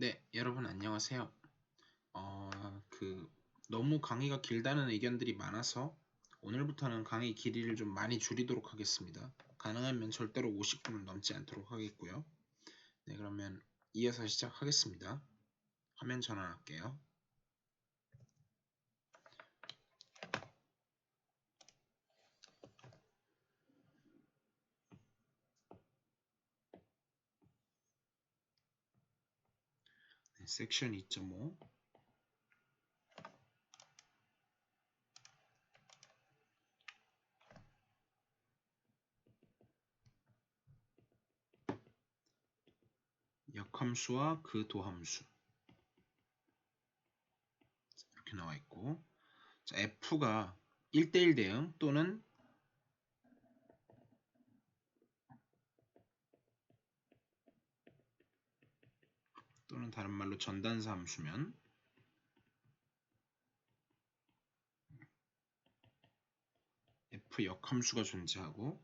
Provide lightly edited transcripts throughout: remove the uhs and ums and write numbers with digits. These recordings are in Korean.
네, 여러분 안녕하세요. 너무 강의가 길다는 의견들이 많아서 오늘부터는 강의 길이를 좀 많이 줄이도록 하겠습니다. 가능하면 절대로 50분을 넘지 않도록 하겠고요. 네, 그러면 이어서 시작하겠습니다. 화면 전환할게요. 네, 섹션 2.5 역함수와 그 도함수 이렇게 나와 있고, 자, F가 1대1 대응 또는 다른 말로 전단사 함수면 F 역함수가 존재하고,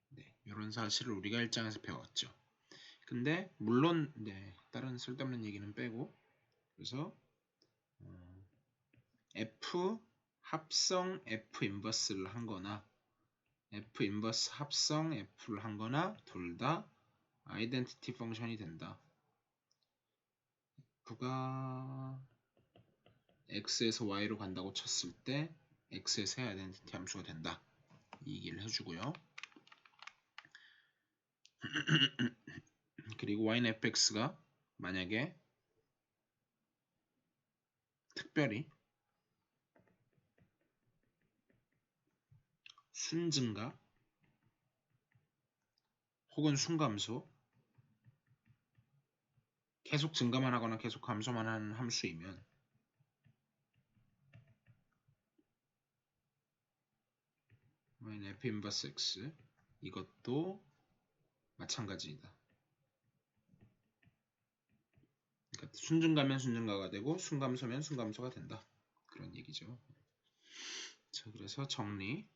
네, 이런 사실을 우리가 1장에서 배웠죠. 근데 물론 다른 쓸데없는 얘기는 빼고, 그래서 F 합성 F 인버스를 한 거나 F 인버스 합성 F를 한 거나 둘 다 아이덴티티 펑션이 된다. F가 X에서 Y로 간다고 쳤을 때 X에서의 아이덴티티 함수가 된다. 이 얘기를 해주고요. 그리고 Y는 fx가 만약에 특별히 순증가 혹은 순감수, 계속 증가만 하거나 계속 감소만 하는 함수이면 y는 f 인버스 x, 이것도 마찬가지이다. 그러니까 순증가면 순증가가 되고 순감소면 순감소가 된다. 그런 얘기죠. 자, 그래서 정리.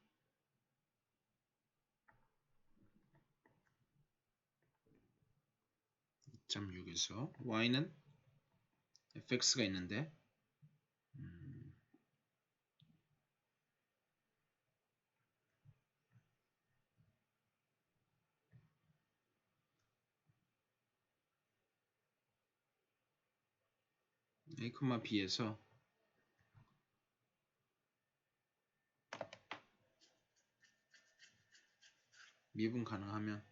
2.6에서 y는 fx가 있는데 a, b에서 미분 가능하면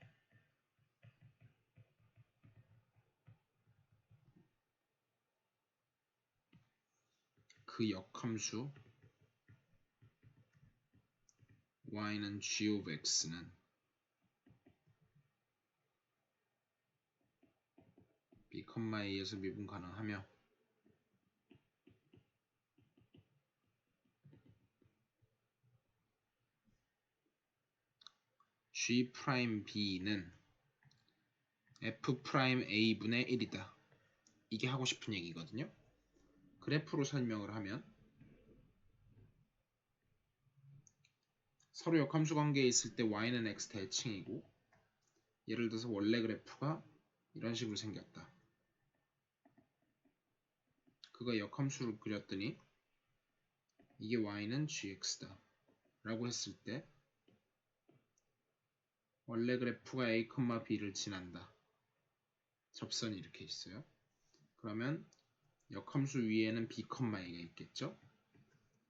그 역함수 y는 g of x는 b, a에서 미분 가능하며 G'B는 F'A분의 1이다. 이게 하고 싶은 얘기거든요. 그래프로 설명을 하면 서로 역함수 관계에 있을 때 y는 x 대칭이고, 예를 들어서 원래 그래프가 이런 식으로 생겼다. 그거 역함수를 그렸더니 이게 y는 gx다 라고 했을 때 원래 그래프가 a, b를 지난다. 접선이 이렇게 있어요. 그러면 역함수 위에는 b, a가 있겠죠.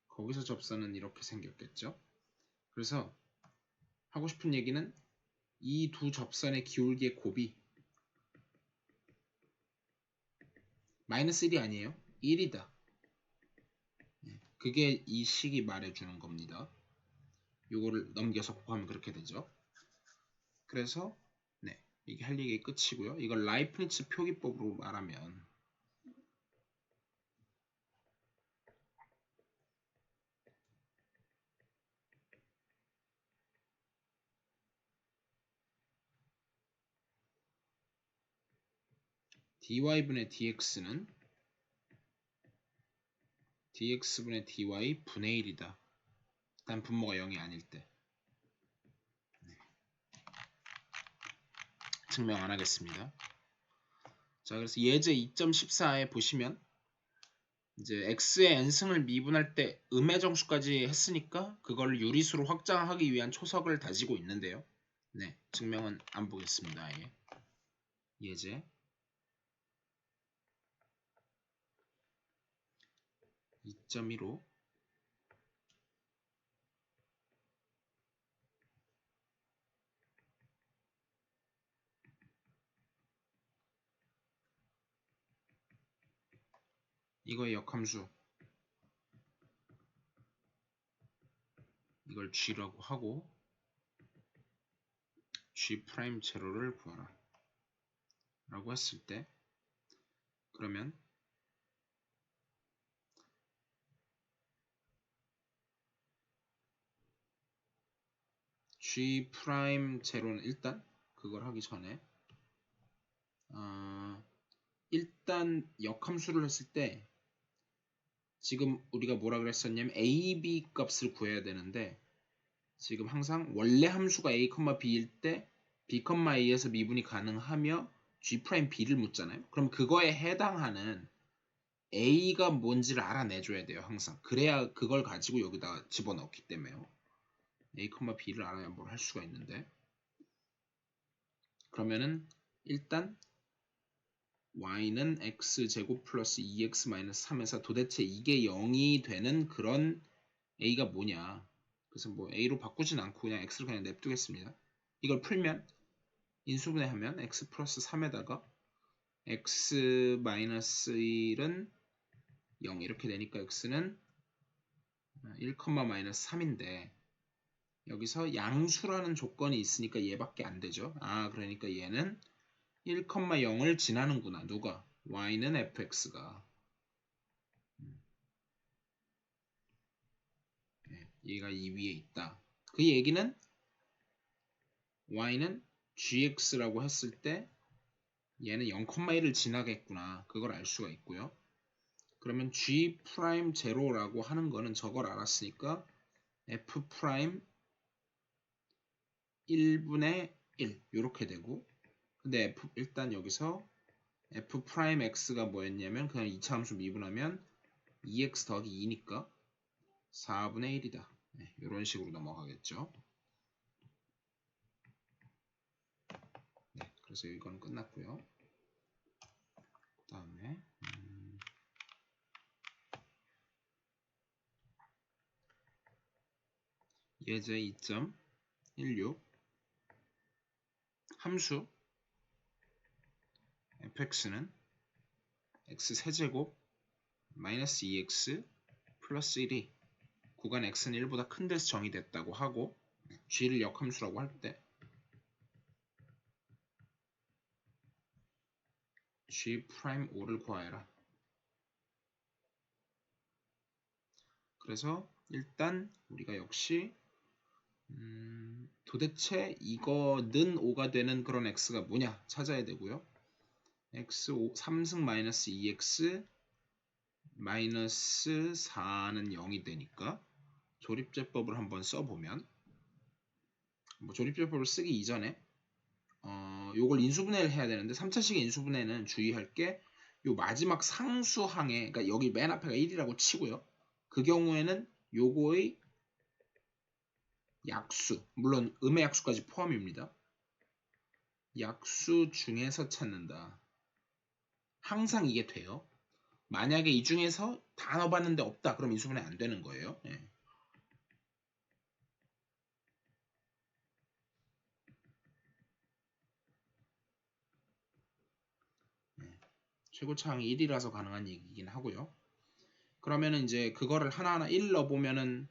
거기서 접선은 이렇게 생겼겠죠. 그래서 하고 싶은 얘기는 이 두 접선의 기울기의 곱이 마이너스 1이 아니에요. 1이다. 그게 이 식이 말해주는 겁니다. 요거를 넘겨서 곱하면 그렇게 되죠. 그래서 이게 할 얘기 끝이고요. 이걸 라이프니츠 표기법으로 말하면 dy분의 dx는 dx분의 dy 분의 1이다. 단 분모가 0이 아닐 때. 증명 안 하겠습니다. 자, 그래서 예제 2.14에 보시면 이제 x의 n승을 미분할 때 음의 정수까지 했으니까 그걸 유리수로 확장하기 위한 초석을 다지고 있는데요. 네, 증명은 안 보겠습니다. 아예. 예제 2.15 이거의 역함수 이걸 g라고 하고 g 프라임 제로를 구하라 라고 했을 때 그러면 g 프라임 제로는 일단 그걸 하기 전에 일단 역함수를 했을 때 지금 우리가 뭐라 그랬었냐면 a, b 값을 구해야 되는데 지금 항상 원래 함수가 a, b일 때 b, a에서 미분이 가능하며 g 프라임 b를 묻잖아요. 그럼 그거에 해당하는 a가 뭔지를 알아내줘야 돼요. 항상. 그래야 그걸 가지고 여기다 집어넣기 때문에요. a, b를 알아야 뭘 할 수가 있는데 그러면은 일단 y는 x제곱 플러스 2x 마이너스 3에서 도대체 이게 0이 되는 그런 a가 뭐냐. 그래서 뭐 a로 바꾸진 않고 그냥 x를 그냥 냅두겠습니다. 이걸 풀면 인수분해하면 x 플러스 3에다가 x 마이너스 1은 0 이렇게 되니까 x는 1, 마이너스 3인데 여기서 양수라는 조건이 있으니까 얘밖에 안 되죠. 그러니까 얘는 1, 0을 지나는구나. 누가? y는 fx가. 얘가 이 위에 있다. 그 얘기는 y는 gx라고 했을 때 얘는 0,1을 지나겠구나. 그걸 알 수가 있고요. 그러면 g 프라임 제로라고 하는 거는 저걸 알았으니까 f 프라임 1분의 1 이렇게 되고 근데 일단 여기서 f 프라임 x가 뭐였냐면 그냥 2차 함수 미분하면 2x 더하기 2니까 4분의 1이다. 네, 이런 식으로 넘어가겠죠. 네, 그래서 이건 끝났고요. 그 다음에 예제 2.16 함수 fx는 x 세제곱 마이너스 2x 플러스 1이 구간 x는 1보다 큰 데서 정의됐다고 하고 g를 역함수라고 할 때 g 프라임 5를 구하여라. 그래서 일단 우리가 역시 도대체 이거는 5가 되는 그런 x가 뭐냐 찾아야 되고요. x 3승 마이너스 2x 마이너스 4는 0이 되니까 조립제법을 한번 써보면 뭐 조립제법을 쓰기 이전에 요걸 인수분해를 해야 되는데 3차식의 인수분해는 주의할 게 요 마지막 상수항에 그러니까 여기 맨 앞에가 1이라고 치고요. 그 경우에는 요거의 약수 물론 음의 약수까지 포함입니다. 약수 중에서 찾는다. 항상 이게 돼요. 만약에 이 중에서 다 넣어봤는데 없다 그럼 인수분해 안 되는 거예요. 네. 최고차항이 1이라서 가능한 얘기긴 하고요. 그러면은 이제 그거를 하나하나 1 넣어보면은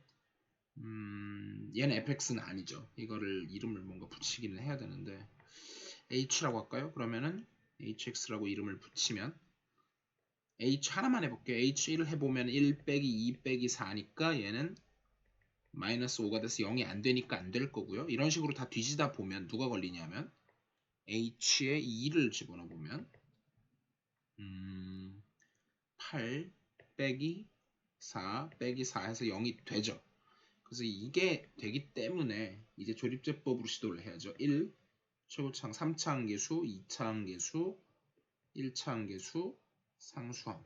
얘는 fx는 아니죠. 이거를 이름을 뭔가 붙이기는 해야 되는데 h라고 할까요? 그러면은 hx라고 이름을 붙이면 h 하나만 해볼게요. h1 해보면 1 빼기 2 빼기 4니까 얘는 마이너스 5가 돼서 0이 안 되니까 안 될 거고요. 이런 식으로 다 뒤지다 보면 누가 걸리냐면 h에 2를 집어넣어 보면 8 빼기 4 빼기 4 해서 0이 되죠. 그래서 이게 되기 때문에 이제 조립제법으로 시도를 해야죠. 1 최고차항 3차 함계수, 2차 함계수, 1차 함계수, 상수함.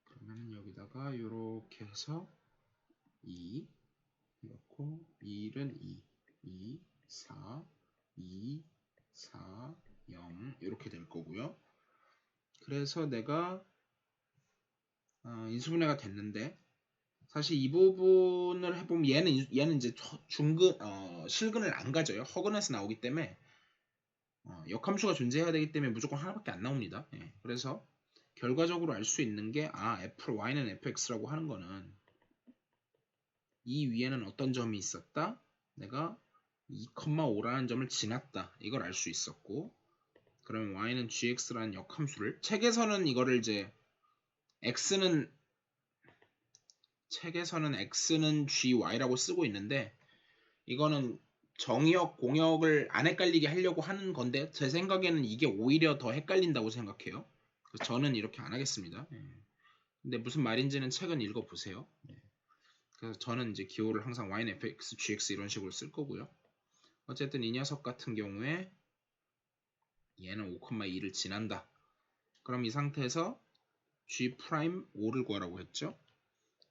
그러면 여기다가 이렇게 해서 2 넣고 1은 2, 4, 2, 4, 0 이렇게 될 거고요. 그래서 내가 인수분해가 됐는데 사실 이 부분을 해보면 얘는 이제 실근을 안 가져요. 허근에서 나오기 때문에 역함수가 존재해야 되기 때문에 무조건 하나밖에 안 나옵니다. 예, 그래서 결과적으로 알 수 있는 게 y는 fx라고 하는 거는 이 위에는 어떤 점이 있었다? 내가 2,5라는 점을 지났다. 이걸 알 수 있었고 그러면 y는 gx라는 역함수를 책에서는 이거를 이제 책에서는 x는 gy라고 쓰고 있는데 이거는 정의역, 공역을 안 헷갈리게 하려고 하는 건데 제 생각에는 이게 오히려 더 헷갈린다고 생각해요. 그래서 저는 이렇게 안 하겠습니다. 근데 무슨 말인지는 책은 읽어보세요. 그래서 저는 이제 기호를 항상 y는 fx, gx 이런 식으로 쓸 거고요. 어쨌든 이 녀석 같은 경우에 얘는 5,2를 지난다. 그럼 이 상태에서 g'5를 구하라고 했죠.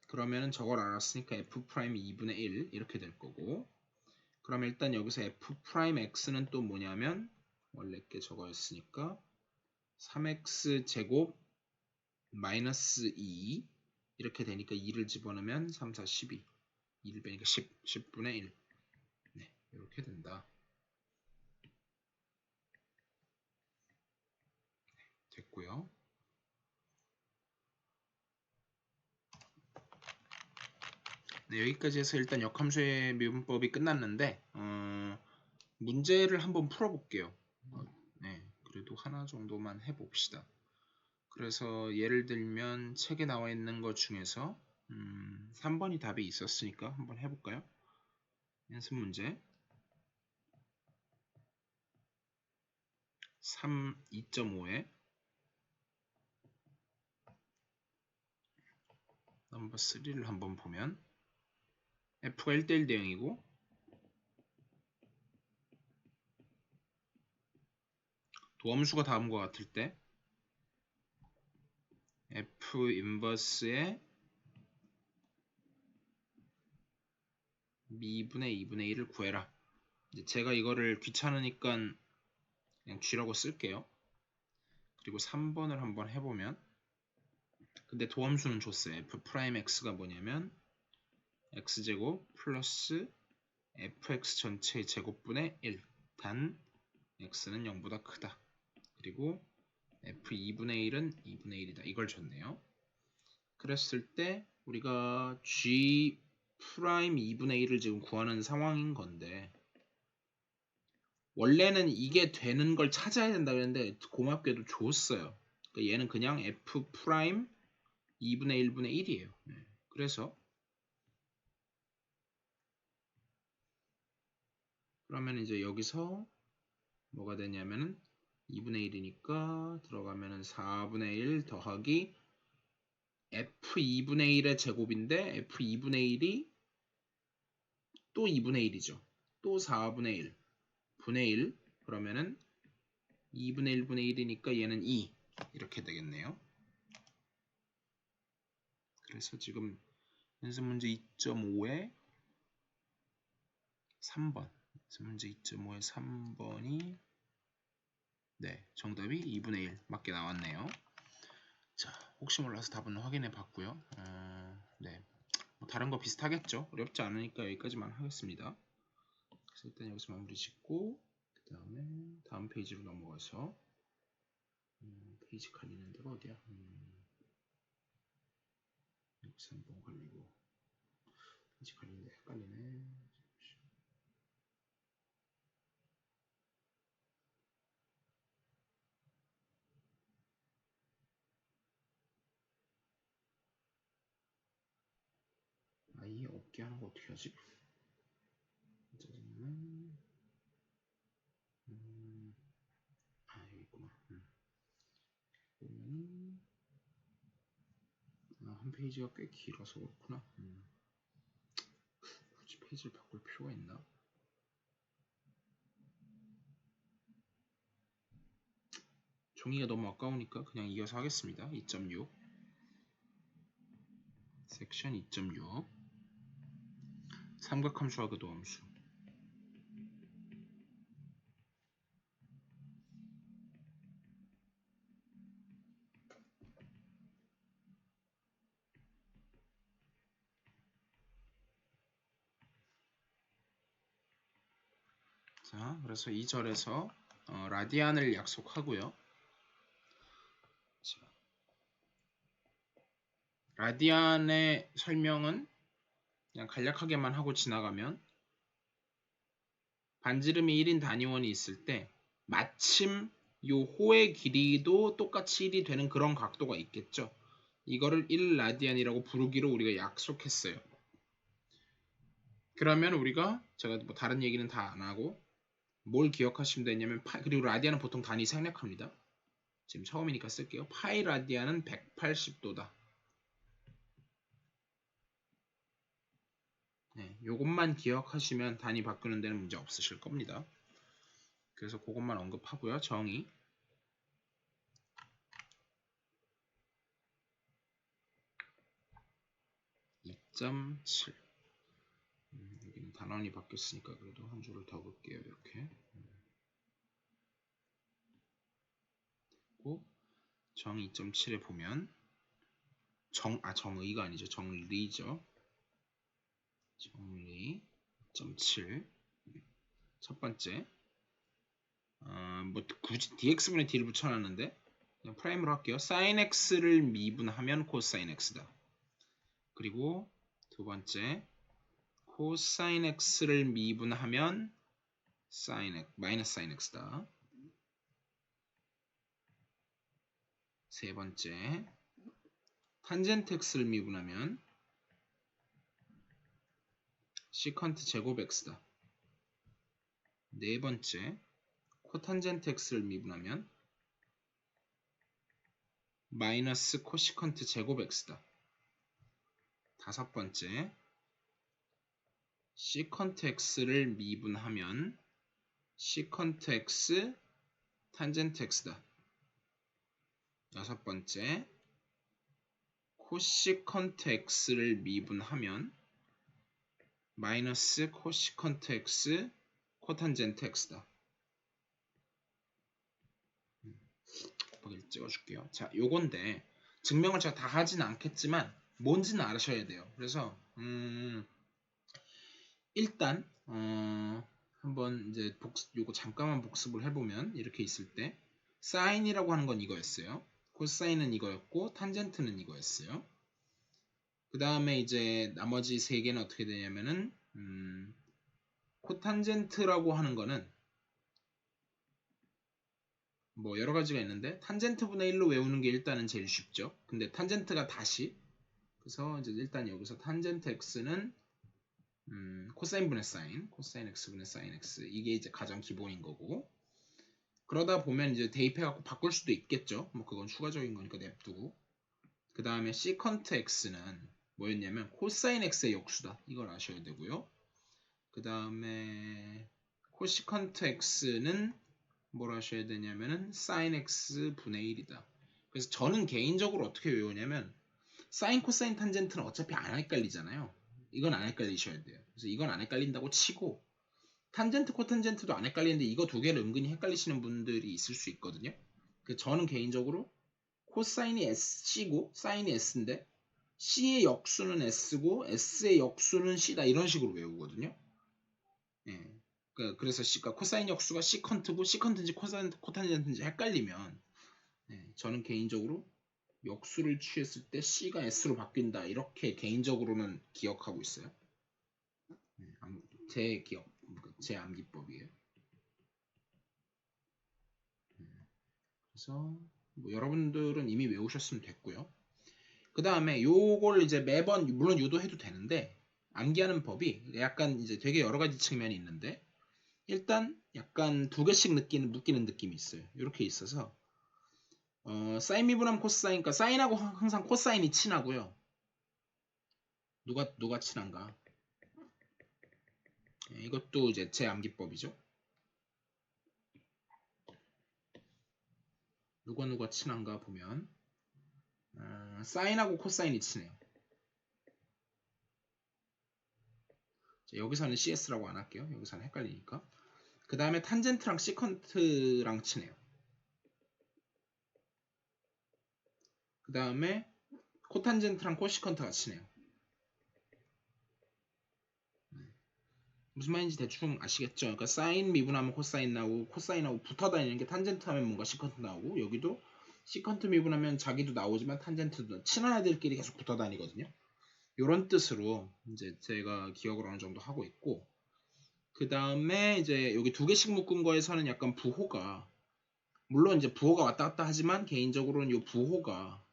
그러면은 저걸 알았으니까 f'2분의 1 이렇게 될 거고 그럼 일단 여기서 f'x는 또 뭐냐면 원래 게 저거였으니까 3x 제곱 마이너스 2 이렇게 되니까 2를 집어넣으면 3, 4, 12 2를 빼니까 10분의 1 네, 이렇게 된다. 됐고요. 네, 여기까지 해서 일단 역함수의 미분법이 끝났는데 문제를 한번 풀어볼게요. 네, 그래도 하나 정도만 해봅시다. 그래서 예를 들면 책에 나와 있는 것 중에서 3번이 답이 있었으니까 한번 해볼까요? 연습 문제 3, 2.5에 넘버 3를 한번 보면 f가 1대1 대응이고 도함수가 다음과 같을 때 f 인버스의 미분의 2분의 1을 구해라. 이제 제가 이거를 귀찮으니까 그냥 g라고 쓸게요. 그리고 3번을 한번 해보면 근데 도함수는 줬어요. f'x가 뭐냐면 x제곱 플러스 fx 전체의 제곱분의 1 단 x는 0보다 크다. 그리고 f2분의 1은 2분의 1이다. 이걸 줬네요. 그랬을 때 우리가 g 프라임 2분의 1을 지금 구하는 상황인 건데 원래는 이게 되는 걸 찾아야 된다 그랬는데 고맙게도 줬어요. 그러니까 얘는 그냥 f 프라임 2분의 1분의 1이에요. 그래서 그러면 이제 여기서 뭐가 되냐면은 2분의 1이니까 들어가면은 4분의 1 더하기 f2분의 1의 제곱인데 f2분의 1이 또 2분의 1이죠. 또 4분의 1 분의 1 그러면은 2분의 1분의 1이니까 얘는 2 이렇게 되겠네요. 그래서 지금 연습 문제 2.5에 3번 연습 문제 2.5에 3번이 네 정답이 2분의 1 맞게 나왔네요. 자 혹시 몰라서 답은 확인해 봤고요. 네. 뭐 다른 거 비슷하겠죠. 어렵지 않으니까 여기까지만 하겠습니다. 그래서 일단 여기서 마무리 짓고 그 다음에 다음 페이지로 넘어가서 페이지 갈리는 데가 어디야? 여기서 한번 갈리고 페이지 갈리는 데 헷갈리네. 아예 없게 하는 거 어떻게 하지? 짜증나. 여기 있구나. 한 페이지가 꽤 길어서 그렇구나. 굳이 페이지를 바꿀 필요가 있나? 종이가 너무 아까우니까 그냥 이어서 하겠습니다. 2.6 섹션 2.6 삼각함수와 그도함수. 자, 그래서 2절에서 라디안을 약속하고요. 자, 라디안의 설명은 그냥 간략하게만 하고 지나가면 반지름이 1인 단위원이 있을 때 마침 요 호의 길이도 똑같이 1이 되는 그런 각도가 있겠죠. 이거를 1라디안이라고 부르기로 우리가 약속했어요. 그러면 우리가 제가 뭐 다른 얘기는 다 안 하고 뭘 기억하시면 되냐면 그리고 라디안은 보통 단위 생략합니다. 지금 처음이니까 쓸게요. 파이 라디안은 180도다. 네, 요것만 기억하시면 단위 바꾸는 데는 문제 없으실 겁니다. 그래서 그것만 언급하고요. 정의 2.7 여기는 단원이 바뀌었으니까 그래도 한 줄을 더 볼게요. 이렇게 그리고 정 2.7에 보면 정의가 아니죠. 정리죠. 정리 2.7 첫 번째 뭐 굳이 dx분의 d를 붙여놨는데 그냥 프라임으로 할게요. sin x를 미분하면 cosine x다. 그리고 두 번째 cosine x를 미분하면 sin x, 마이너스 sin x다. 세 번째 탄젠트 x를 미분하면 시컨트 제곱 x다. 네 번째 코탄젠트 x를 미분하면 마이너스 코시컨트 제곱 x다. 다섯 번째 시컨트 x를 미분하면 시컨트 x 탄젠트 x다. 여섯 번째 코시컨트 x를 미분하면 마이너스 코시컨트 x 코탄젠트 x다. 곱하기를 찍어줄게요. 자, 요건데 증명을 제가 다 하지는 않겠지만 뭔지는 알으셔야 돼요. 그래서 일단 한번 이제 요거 잠깐만 복습을 해보면 이렇게 있을 때 사인이라고 하는 건 이거였어요. 코사인은 이거였고 탄젠트는 이거였어요. 그 다음에 이제 나머지 세 개는 어떻게 되냐면은 코탄젠트라고 하는 거는 뭐 여러 가지가 있는데 탄젠트 분의 1로 외우는 게 일단은 제일 쉽죠. 근데 탄젠트가 다시 그래서 이제 일단 여기서 탄젠트 x는 코사인 분의 사인, 코사인 x 분의 사인 x 이게 이제 가장 기본인 거고 그러다 보면 이제 대입해갖고 바꿀 수도 있겠죠. 뭐 그건 추가적인 거니까 냅두고 그 다음에 시컨트 x는 뭐였냐면 코사인 x의 역수다. 이걸 아셔야 되고요. 그 다음에 코시컨트 x는 뭘 하셔야 되냐면은 sin x 분의 1이다. 그래서 저는 개인적으로 어떻게 외우냐면 사인, 코사인, 탄젠트는 어차피 안 헷갈리잖아요. 이건 안 헷갈리셔야 돼요. 그래서 이건 안 헷갈린다고 치고 탄젠트, 코탄젠트도 안 헷갈리는데 이거 두 개를 은근히 헷갈리시는 분들이 있을 수 있거든요. 그래서 저는 개인적으로 코사인이 C고 사인이 S인데 C의 역수는 S고 S의 역수는 C다 이런 식으로 외우거든요. 예. 그래서 그러니까 코사인 역수가 시컨트고 시컨트인지 코탄젠트인지 헷갈리면 저는 개인적으로 역수를 취했을 때 C가 S로 바뀐다 이렇게 개인적으로는 기억하고 있어요. 제 기억, 제 암기법이에요. 그래서 뭐 여러분들은 이미 외우셨으면 됐고요. 그 다음에 요걸 이제 매번 물론 유도해도 되는데 암기하는 법이 약간 이제 되게 여러 가지 측면이 있는데 일단 약간 두 개씩 묶이는 느낌이 있어요. 이렇게 있어서 사인 미분하면 코사인, 그러니까 사인하고 항상 코사인이 친하고요. 누가 친한가? 이것도 이제 제 암기법이죠. 누가 친한가 보면 사인하고 코사인이 친해요. 자, 여기서는 CS라고 안 할게요. 여기서는 헷갈리니까. 그 다음에 탄젠트랑 시컨트랑 친해요. 그 다음에 코탄젠트랑 코시컨트가 친해요. 무슨 말인지 대충 아시겠죠? 그러니까 사인 미분하면 코사인 나오고 코사인하고 붙어 다니는 게 탄젠트 하면 뭔가 시컨트 나오고 여기도 시컨트 미분하면 자기도 나오지만 탄젠트도 친한 애들끼리 계속 붙어 다니거든요. 이런 뜻으로 이제 제가 기억을 어느 정도 하고 있고 그 다음에 이제 여기 두 개씩 묶은 거에서는 약간 부호가 물론 이제 부호가 왔다 갔다 하지만 개인적으로는 이 부호가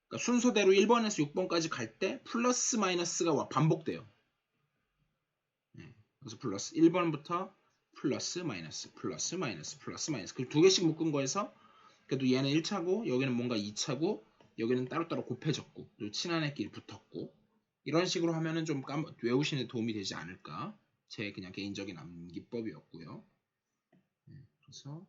그러니까 순서대로 1번에서 6번까지 갈 때 플러스 마이너스가 반복돼요. 그래서 플러스 1번부터 플러스 마이너스 플러스 마이너스 플러스 마이너스 그 두 개씩 묶은 거에서 그래도 얘는 1차고 여기는 뭔가 2차고 여기는 따로따로 곱해졌고 또 친한 애끼리 붙었고 이런 식으로 하면은 좀 외우시는 데 도움이 되지 않을까 제 그냥 개인적인 암기법이었고요. 그래서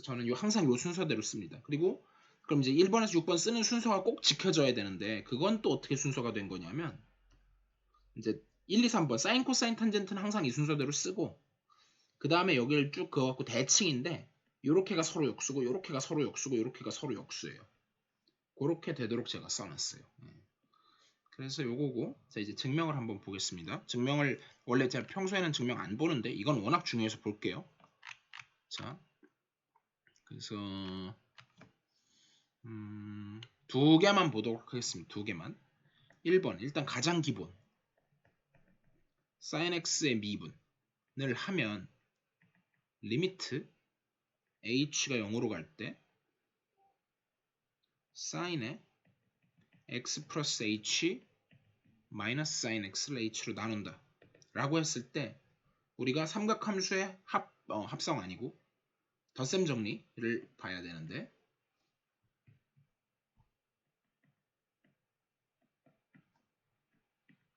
저는 항상 이 순서대로 씁니다. 그리고 그럼 이제 1번에서 6번 쓰는 순서가 꼭 지켜져야 되는데 그건 또 어떻게 순서가 된 거냐면 이제 1, 2, 3번 사인, 코사인, 탄젠트는 항상 이 순서대로 쓰고 그 다음에 여기를 쭉 그어갖고 대칭인데 요렇게가 서로 역수고 요렇게가 서로 역수고 요렇게가 서로 역수예요. 그렇게 되도록 제가 써놨어요. 그래서 요거고 자 이제 증명을 한번 보겠습니다. 증명을 원래 제가 평소에는 증명 안 보는데 이건 워낙 중요해서 볼게요. 자 그래서 두 개만 보도록 하겠습니다. 두 개만 1번 일단 가장 기본 sin x의 미분을 하면 리미트 h가 0으로 갈 때 sin의 x 플러스 h 마이너스 sin x를 h로 나눈다 라고 했을 때 우리가 삼각함수의 합성 아니고 덧셈 정리를 봐야 되는데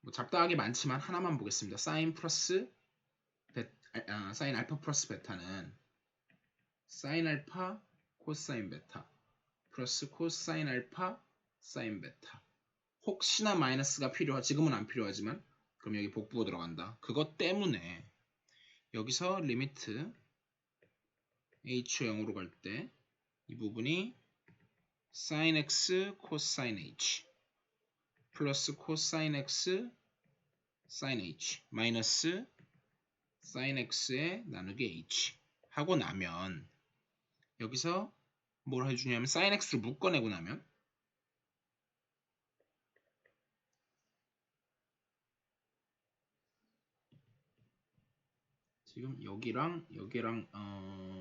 뭐 잡다하게 많지만 하나만 보겠습니다. sin 플러스 sin 알파 플러스 베타는 sin 알파 코사인 베타 플러스 코사인 알파 사인 베타 혹시나 마이너스가 지금은 안 필요하지만 그럼 여기 복부가 들어간다. 그것 때문에 여기서 리미트 h 0으로 갈 때 이 부분이 sin x 코사인 h 플러스 코사인 x sin h 마이너스 sin x에 나누기 h 하고 나면 여기서 뭘 해주냐면 sin x를 묶어내고 나면 지금 여기랑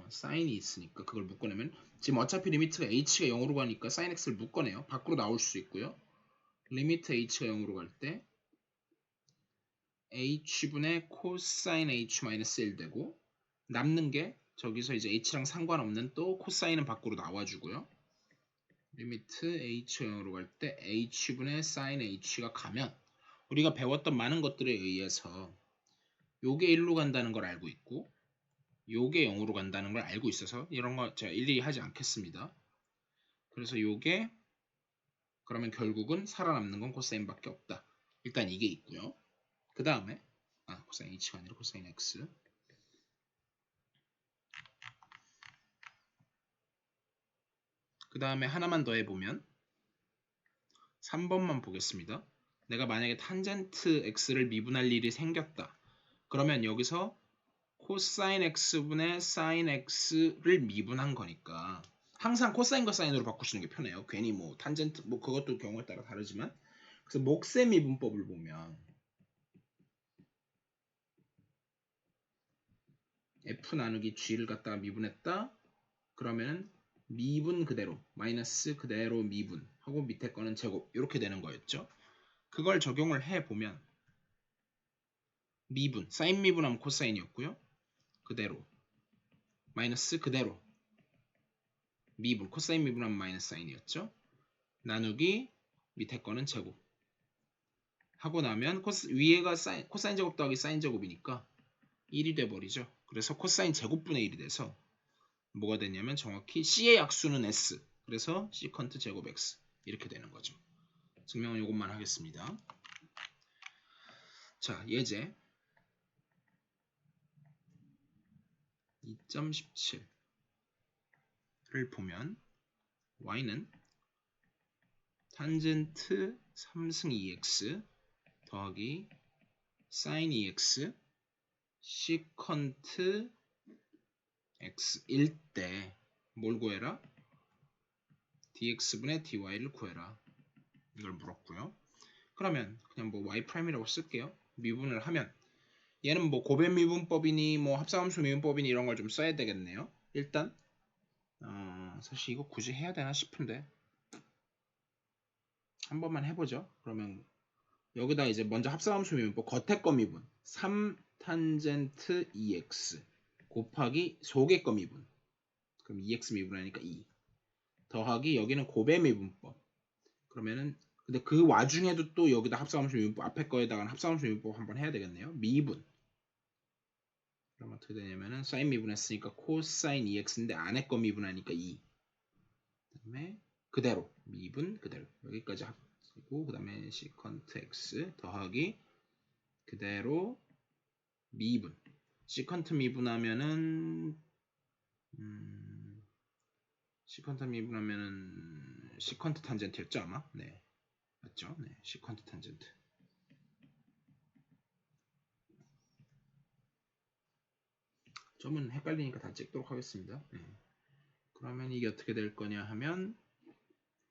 사인이 있으니까 그걸 묶어내면 지금 어차피 리미트가 h가 0으로 가니까 sin x를 묶어내요. 밖으로 나올 수 있고요. 리미트 h가 0으로 갈 때 h분의 코사인 h-1 되고 남는 게 저기서 이제 h랑 상관없는 또 코사인은 밖으로 나와주고요. 리미트 h가 0으로 갈 때 h분의 sin h가 가면 우리가 배웠던 많은 것들에 의해서 요게 1로 간다는 걸 알고 있고 요게 0으로 간다는 걸 알고 있어서 이런 거 제가 일일이 하지 않겠습니다. 그래서 요게 그러면 결국은 살아남는 건 코사인밖에 없다. 일단 이게 있고요. 그 다음에 코사인 h가 아니라 코사인 x 그 다음에 하나만 더 해보면 3번만 보겠습니다. 내가 만약에 탄젠트 x를 미분할 일이 생겼다. 그러면 여기서 코사인 x분의 sin x를 미분한 거니까 항상 코사인과 사인으로 바꾸시는 게 편해요. 괜히 뭐 탄젠트 뭐 그것도 경우에 따라 다르지만 그래서 목세 미분법을 보면 f 나누기 g를 갖다가 미분했다. 그러면 미분 그대로 마이너스 그대로 미분 하고 밑에 거는 제곱 이렇게 되는 거였죠. 그걸 적용을 해보면 미분 사인 미분하면 코사인이었고요. 그대로 마이너스 그대로 미분 코사인 미분하면 마이너스 사인이었죠. 나누기 밑에 거는 제곱 하고 나면 위에가 코사인 제곱 더하기 사인 제곱이니까 1이 돼버리죠. 그래서 코사인 제곱분의 1이 돼서 뭐가 되냐면 정확히 C의 약수는 S, 그래서 시컨트 제곱 X 이렇게 되는 거죠. 증명은 이것만 하겠습니다. 자, 예제 2.17을 보면 y는 탄젠트 3승 2x 더하기 사인 2x 시컨트 x일 때 뭘 구해라? dx분의 dy를 구해라. 이걸 물었고요. 그러면 그냥 뭐 y'이라고 쓸게요. 미분을 하면 얘는 뭐 고변 미분법이니 뭐 합성함수 미분법이니 이런 걸 좀 써야 되겠네요. 일단 사실 이거 굳이 해야 되나 싶은데 한 번만 해보죠. 그러면 여기다 이제 먼저 합성함수 미분법 겉에 거 미분 3탄젠트 2x 곱하기 속의 거 미분, 그럼 2x 미분하니까 2 더하기 여기는 고배 미분법, 그러면은 근데 그 와중에도 또 여기다 합성함수 미분법 앞에 거에다가 합성함수 미분법 한번 해야 되겠네요. 미분, 그럼 어떻게 되냐면은 사인 미분했으니까 코사인 2x인데 안에 거 미분하니까 2, 그 다음에 그대로 미분 그대로 여기까지 합치고 그 다음에 시컨트 x 더하기 그대로 미분, 시컨트 미분하면은 시컨트 미분하면은 시컨트 탄젠트였죠 아마? 네, 맞죠? 네, 시컨트 탄젠트. 점은 헷갈리니까 다 찍도록 하겠습니다. 네. 그러면 이게 어떻게 될 거냐 하면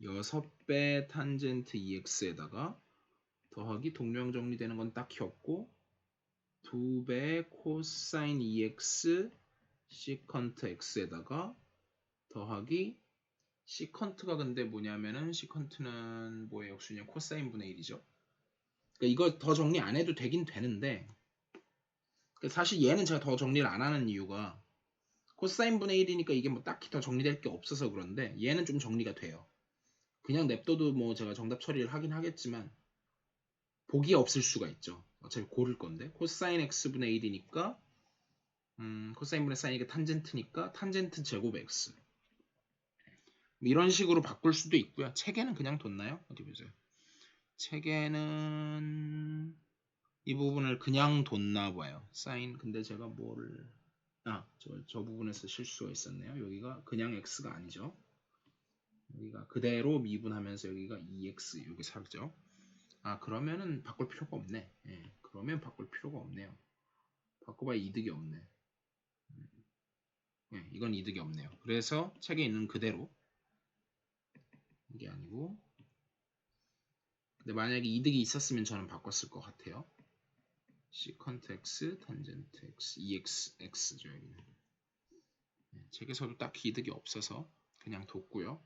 6배 탄젠트 2x에다가 더하기 동류항 정리되는 건 딱히 없고 2배 코사인 2x 시컨트 x에다가 더하기 시컨트가 근데 뭐냐면은 시컨트는 뭐의 역수냐 코사인 분의 1이죠. 그러니까 이거 더 정리 안 해도 되긴 되는데 사실 얘는 제가 더 정리를 안 하는 이유가 코사인 분의 1이니까 이게 뭐 딱히 더 정리될 게 없어서 그런데 얘는 좀 정리가 돼요. 그냥 냅둬도 뭐 제가 정답 처리를 하긴 하겠지만 복이 없을 수가 있죠. 어차피 고를 건데 코사인 x분의 1이니까 코사인 분의 사인이니까 탄젠트니까 탄젠트 제곱 x 이런 식으로 바꿀 수도 있고요. 책에는 그냥 뒀나요? 어디 보세요. 책에는 이 부분을 그냥 뒀나 봐요. 사인 근데 제가 뭐를 저 부분에서 실수가 있었네요. 여기가 그냥 x가 아니죠. 여기가 그대로 미분하면서 여기가 2x 여기 살죠. 그러면은 바꿀 필요가 없네. 예, 그러면 바꿀 필요가 없네요. 바꿔봐야 이득이 없네. 예, 이건 이득이 없네요. 그래서 책에 있는 그대로 이게 아니고 근데 만약에 이득이 있었으면 저는 바꿨을 것 같아요. 시컨트 x, 탄젠트 x, 2x, x죠 여기는. 예, 책에서도 딱히 이득이 없어서 그냥 뒀고요.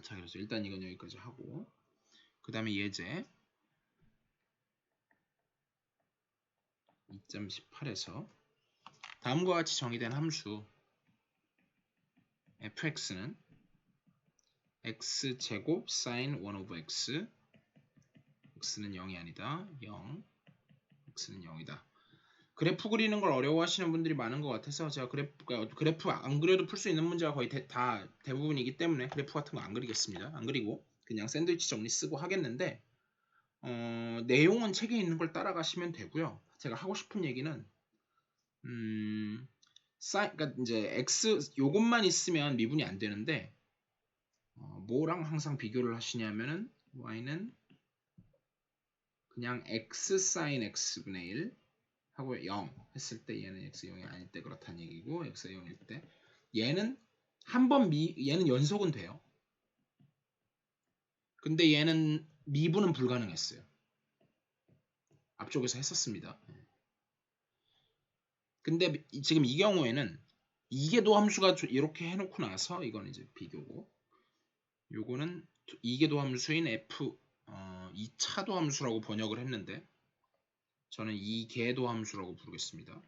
자, 그래서 일단 이건 여기까지 하고 그 다음에 예제 2.18에서 다음과 같이 정의된 함수 fx는 x제곱 sin 1 over x x는 0이 아니다 0 x는 0이다. 그래프 그리는 걸 어려워하시는 분들이 많은 것 같아서 제가 그래프 안 그려도 풀 수 있는 문제가 거의 다 대부분이기 때문에 그래프 같은 거 안 그리겠습니다. 안 그리고 그냥 샌드위치 정리 쓰고 하겠는데 내용은 책에 있는 걸 따라가시면 되고요. 제가 하고 싶은 얘기는 그러니까 이제 x 요것만 있으면 미분이 안 되는데 뭐랑 항상 비교를 하시냐면은 y는 그냥 x sin x분의 1 하고 0 했을 때 얘는 x 0이 아닐 때 그렇다는 얘기고 x 0일 때 얘는 얘는 연속은 돼요. 근데 얘는 미분은 불가능했어요. 앞쪽에서 했었습니다. 근데 지금 이 경우에는 이계도함수가 이렇게 해놓고 나서 이건 이제 비교고 요거는 이계도함수인 f 2차도함수라고 번역을 했는데 저는 이계도함수라고 부르겠습니다.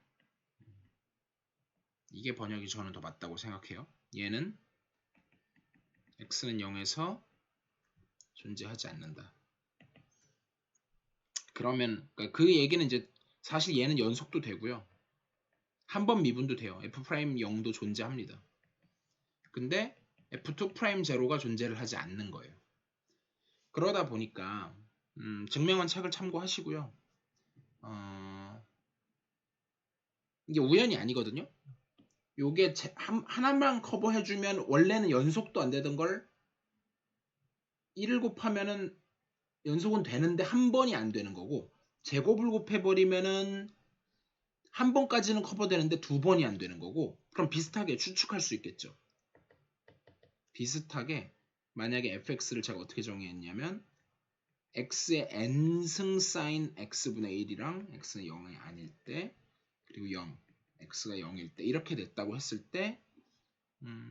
이게 번역이 저는 더 맞다고 생각해요. 얘는 x는 0에서 존재하지 않는다. 그러면 그 얘기는 이제 사실 얘는 연속도 되고요. 한 번 미분도 돼요. f'0도 존재합니다. 근데 f2'0가 존재를 하지 않는 거예요. 그러다 보니까 증명한 책을 참고하시고요. 이게 우연이 아니거든요. 요게 하나만 커버해주면 원래는 연속도 안 되던 걸 1을 곱하면은 연속은 되는데 한 번이 안 되는 거고, 제곱을 곱해버리면은 한 번까지는 커버되는데 두 번이 안 되는 거고, 그럼 비슷하게 추측할 수 있겠죠. 비슷하게 만약에 fx를 제가 어떻게 정의했냐면 x의 n승 사인 x분의 1이랑 x는 0이 아닐 때, 그리고 0, x가 0일 때 이렇게 됐다고 했을 때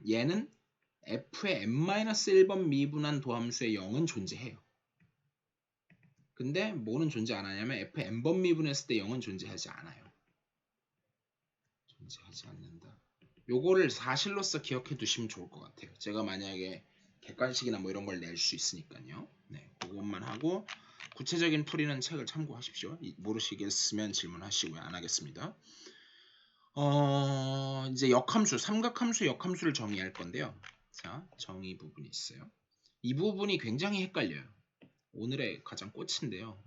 얘는 f의 n-1번 미분한 도함수의 0은 존재해요. 근데 뭐는 존재 안 하냐면 f의 n번 미분했을 때 0은 존재하지 않아요. 존재하지 않는다. 요거를 사실로서 기억해 두시면 좋을 것 같아요. 제가 만약에 객관식이나 뭐 이런 걸 낼 수 있으니까요. 네, 그것만 하고 구체적인 풀이는 책을 참고하십시오. 모르시겠으면 질문하시고요. 안 하겠습니다. 이제 역함수, 삼각함수 역함수를 정의할 건데요. 자, 정의 부분이 있어요. 이 부분이 굉장히 헷갈려요. 오늘의 가장 꽃인데요.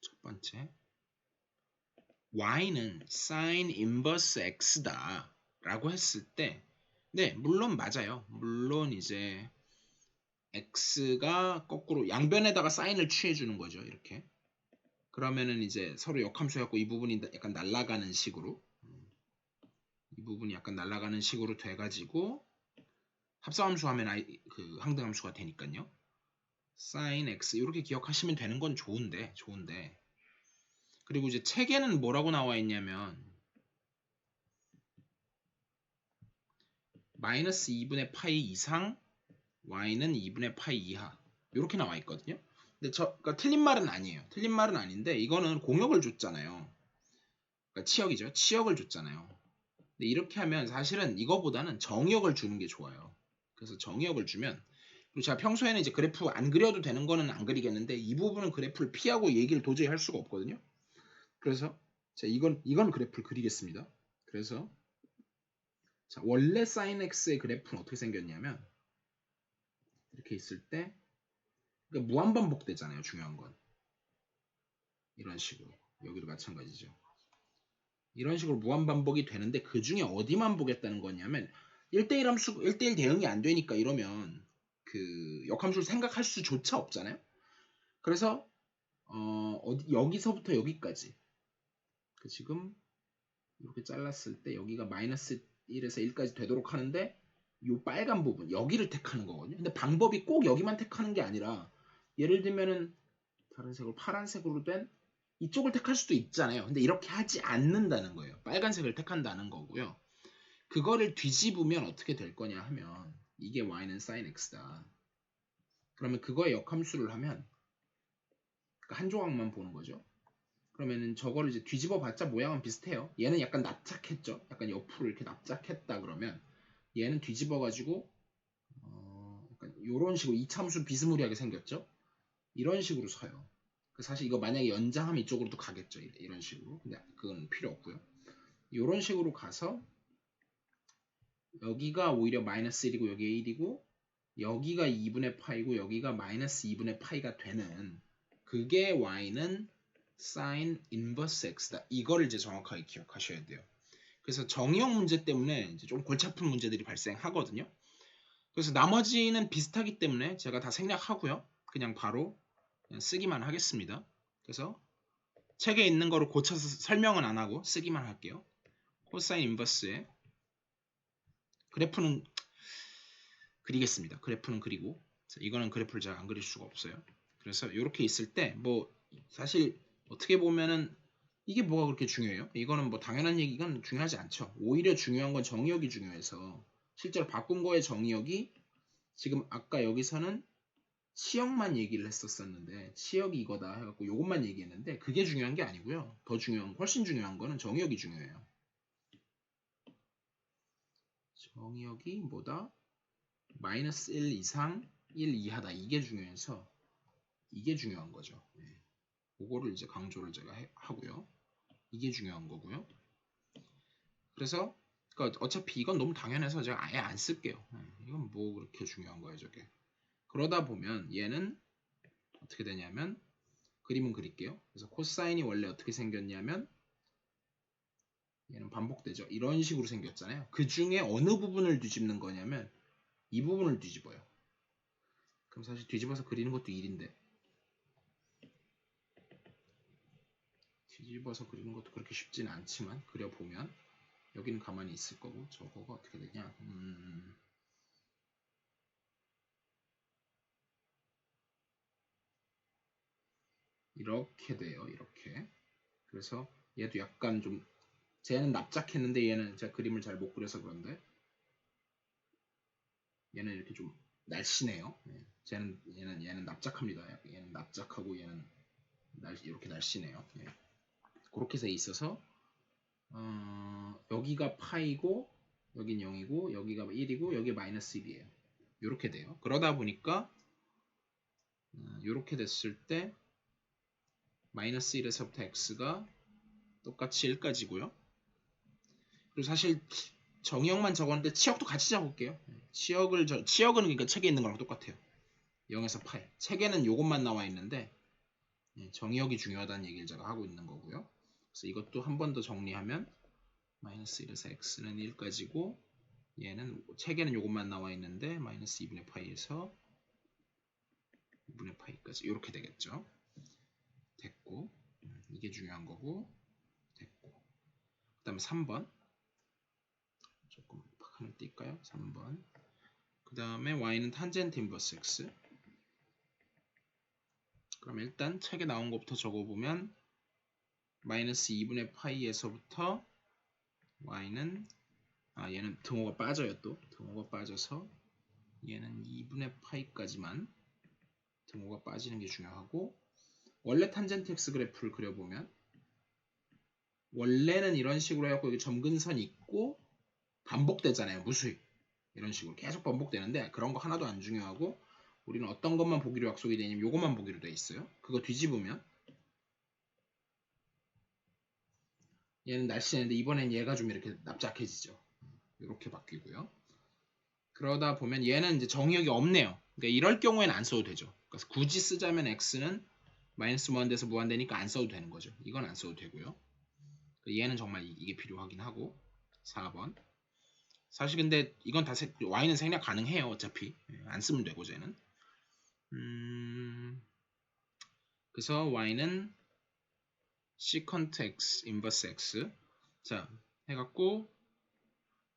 첫 번째, y는 sin inverse x다 라고 했을 때, 네, 물론 맞아요. 물론 이제 x가 거꾸로 양변에다가 사인을 취해주는 거죠. 이렇게. 그러면은 이제 서로 역함수 해갖고 이 부분이 약간 날아가는 식으로, 이 부분이 약간 날아가는 식으로 돼가지고 합성함수 하면 그 항등함수가 되니까요. sin x 이렇게 기억하시면 되는 건 좋은데 그리고 이제 책에는 뭐라고 나와 있냐면 마이너스 2분의 파이 이상 y는 2분의 파이 이하 이렇게 나와 있거든요. 근데 그러니까 틀린 말은 아니에요. 틀린 말은 아닌데 이거는 공역을 줬잖아요. 그러니까 치역이죠. 치역을 줬잖아요. 근데 이렇게 하면 사실은 이거보다는 정역을 주는 게 좋아요. 그래서 정역을 주면, 그리고 제가 평소에는 이제 그래프 안 그려도 되는 거는 안 그리겠는데 이 부분은 그래프를 피하고 얘기를 도저히 할 수가 없거든요. 그래서 자, 이건 그래프를 그리겠습니다. 그래서 자, 원래 sin x의 그래프는 어떻게 생겼냐면 이렇게 있을 때 그러니까 무한반복되잖아요. 중요한 건 이런 식으로, 여기도 마찬가지죠. 이런 식으로 무한반복이 되는데 그 중에 어디만 보겠다는 거냐면 1대1 함수 1대1 대응이 안 되니까 이러면 그 역함수를 생각할 수조차 없잖아요. 그래서 여기서부터 여기까지 지금 이렇게 잘랐을 때 여기가 마이너스 1에서 1까지 되도록 하는데 이 빨간 부분 여기를 택하는 거거든요. 근데 방법이 꼭 여기만 택하는 게 아니라 예를 들면은 다른 색으로 파란색으로 된 이쪽을 택할 수도 있잖아요. 근데 이렇게 하지 않는다는 거예요. 빨간색을 택한다는 거고요. 그거를 뒤집으면 어떻게 될 거냐 하면 이게 y는 sin x다. 그러면 그거의 역함수를 하면 한 조각만 보는 거죠. 그러면은 저거를 이제 뒤집어 봤자 모양은 비슷해요. 얘는 약간 납작했죠. 약간 옆으로 이렇게 납작했다 그러면 얘는 뒤집어 가지고 약간 이런 식으로 이참수 비스무리하게 생겼죠. 이런 식으로 서요. 사실 이거 만약에 연장하면 이쪽으로도 가겠죠. 이런 식으로. 근데 그건 필요 없고요. 이런 식으로 가서 여기가 오히려 마이너스 1이고 여기가 1이고 여기가 2분의 파이고 여기가 마이너스 2분의 파이가 되는 그게 y는 sin inverse x다. 이거를 이제 정확하게 기억하셔야 돼요. 그래서 정의형 문제 때문에 이제 좀 골치 아픈 문제들이 발생하거든요. 그래서 나머지는 비슷하기 때문에 제가 다 생략하고요. 그냥 바로 쓰기만 하겠습니다. 그래서 책에 있는 거로 고쳐서 설명은 안 하고 쓰기만 할게요. 코사인 인버스의 그래프는 그리겠습니다. 그래프는 그리고 이거는 그래프를 제가 안 그릴 수가 없어요. 그래서 이렇게 있을 때 뭐 사실 어떻게 보면은 이게 뭐가 그렇게 중요해요? 이거는 뭐 당연한 얘기가 중요하지 않죠. 오히려 중요한 건 정의역이 중요해서 실제로 바꾼 거의 정의역이 지금 아까 여기서는 치역만 얘기를 했었었는데 치역이 이거다 해갖고 요것만 얘기했는데 그게 중요한 게 아니고요. 더 중요한 훨씬 중요한 거는 정의역이 중요해요. 정의역이 뭐다? 마이너스 1 이상 1 이하다. 이게 중요해서 이게 중요한 거죠. 네. 그거를 이제 강조를 제가 하고요. 이게 중요한 거고요. 그래서 그러니까 어차피 이건 너무 당연해서 제가 아예 안 쓸게요. 이건 뭐 그렇게 중요한 거예요, 저게. 그러다 보면 얘는 어떻게 되냐면 그림은 그릴게요. 그래서 코사인이 원래 어떻게 생겼냐면 얘는 반복되죠. 이런 식으로 생겼잖아요. 그 중에 어느 부분을 뒤집는 거냐면 이 부분을 뒤집어요. 그럼 사실 뒤집어서 그리는 것도 일인데 뒤집어서 그리는 것도 그렇게 쉽지는 않지만 그려보면 여기는 가만히 있을 거고 저거가 어떻게 되냐 이렇게 돼요. 이렇게. 그래서 얘도 약간 좀 쟤는 납작했는데 얘는 제가 그림을 잘 못 그려서 그런데 얘는 이렇게 좀 날씬해요. 얘는 납작합니다. 얘는 납작하고 얘는 이렇게 날씬해요. 예. 그렇게 돼 있어서 여기가 파이고 여긴 0이고 여기가 1이고 여기 마이너스 1이에요. 이렇게 돼요. 그러다 보니까 이렇게 됐을 때 마이너스 1에서부터 x가 똑같이 1까지고요. 그리고 사실 정의역만 적었는데 치역도 같이 적을게요. 치역은 그러니까 책에 있는 거랑 똑같아요. 0에서 파이. 책에는 이것만 나와 있는데 정의역이 중요하다는 얘기를 제가 하고 있는 거고요. 그래서 이것도 한 번 더 정리하면 마이너스 1에서 x는 1까지고 얘는 책에는 이것만 나와 있는데 마이너스 2분의 파이에서 2분의 파이까지 이렇게 되겠죠. 됐고 이게 중요한 거고 됐고 그 다음에 3번 조금 하늘 띄까요? 3번 그 다음에 y는 탄젠트 인버스 x 그럼 일단 책에 나온 것부터 적어보면 마이너스 2분의 파이에서부터 y는 얘는 등호가 빠져요. 또 등호가 빠져서 얘는 2분의 파이까지만 등호가 빠지는 게 중요하고 원래 탄젠트 x 그래프를 그려보면 원래는 이런 식으로 해갖고 여기 점근선 있고 반복되잖아요. 무수히 이런 식으로 계속 반복되는데 그런 거 하나도 안 중요하고 우리는 어떤 것만 보기로 약속이 되냐면 요것만 보기로 돼 있어요. 그거 뒤집으면 얘는 날씬한데 이번엔 얘가 좀 이렇게 납작해지죠. 이렇게 바뀌고요. 그러다 보면 얘는 이제 정의역이 없네요. 그러니까 이럴 경우에는 안 써도 되죠. 그래서 굳이 쓰자면 x는 마이너스 무한대에서 무한대니까 안 써도 되는 거죠. 이건 안 써도 되고요. 얘는 정말 이게 필요하긴 하고 4번 사실 근데 이건 다 y는 생략 가능해요. 어차피 안 쓰면 되고 쟤는 그래서 y는 secant x inverse x 자 해갖고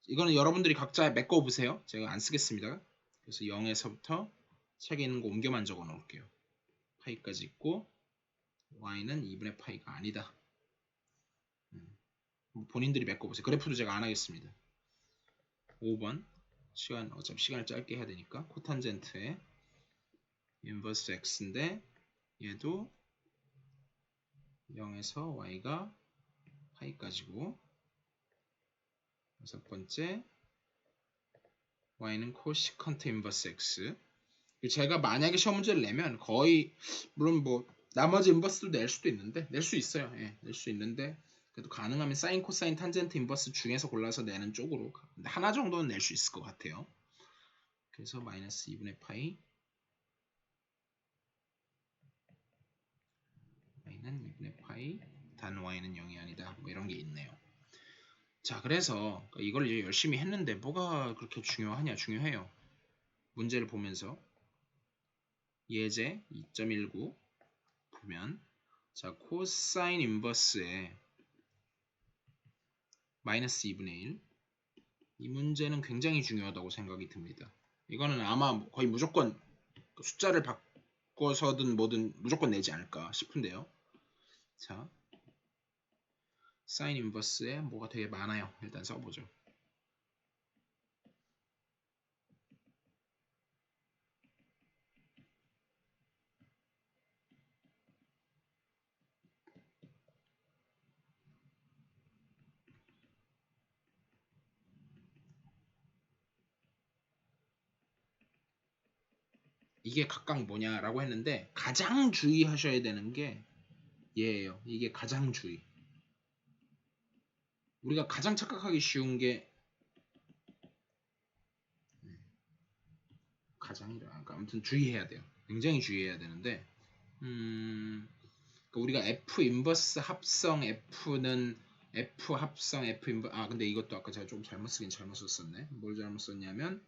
이거는 여러분들이 각자 메꿔 보세요. 제가 안 쓰겠습니다. 그래서 0에서부터 책에 있는 거 옮겨만 적어 놓을게요. 파이까지 있고 y는 2분의 파이가 아니다. 본인들이 메꿔 보세요. 그래프도 제가 안 하겠습니다. 5번 어차피 시간을 짧게 해야 되니까 코탄젠트의 인버스 x인데 얘도 0에서 y가 파이까지고 여섯 번째 y는 코시컨트 인버스 x 제가 만약에 시험 문제를 내면 거의 물론 뭐 나머지 인버스도 낼 수도 있는데 낼 수 있어요. 예, 낼 수 있는데 그래도 가능하면 사인, 코사인, 탄젠트 인버스 중에서 골라서 내는 쪽으로 하나 정도는 낼 수 있을 것 같아요. 그래서 마이너스 2분의 파이 y는 2분의 파이 단 y는 0이 아니다. 뭐 이런 게 있네요. 자, 그래서 이걸 이제 열심히 했는데 뭐가 그렇게 중요하냐? 중요해요. 문제를 보면서 예제 2.19 보면 자, 코사인 인버스에 마이너스 2분의 1 이 문제는 굉장히 중요하다고 생각이 듭니다. 이거는 아마 거의 무조건 숫자를 바꿔서든 뭐든 무조건 내지 않을까 싶은데요. 자, 사인 인버스에 뭐가 되게 많아요. 일단 써보죠. 이게 각각 뭐냐라고 했는데 가장 주의하셔야 되는 게 얘예요. 이게 가장 주의. 우리가 가장 착각하기 쉬운 게 가장이라 그러니까 아무튼 주의해야 돼요. 굉장히 주의해야 되는데 그러니까 우리가 F 인버스 합성 F는 F 합성 F 인버스 근데 이것도 아까 제가 좀 잘못 쓰긴 잘못 썼네. 뭘 잘못 썼냐면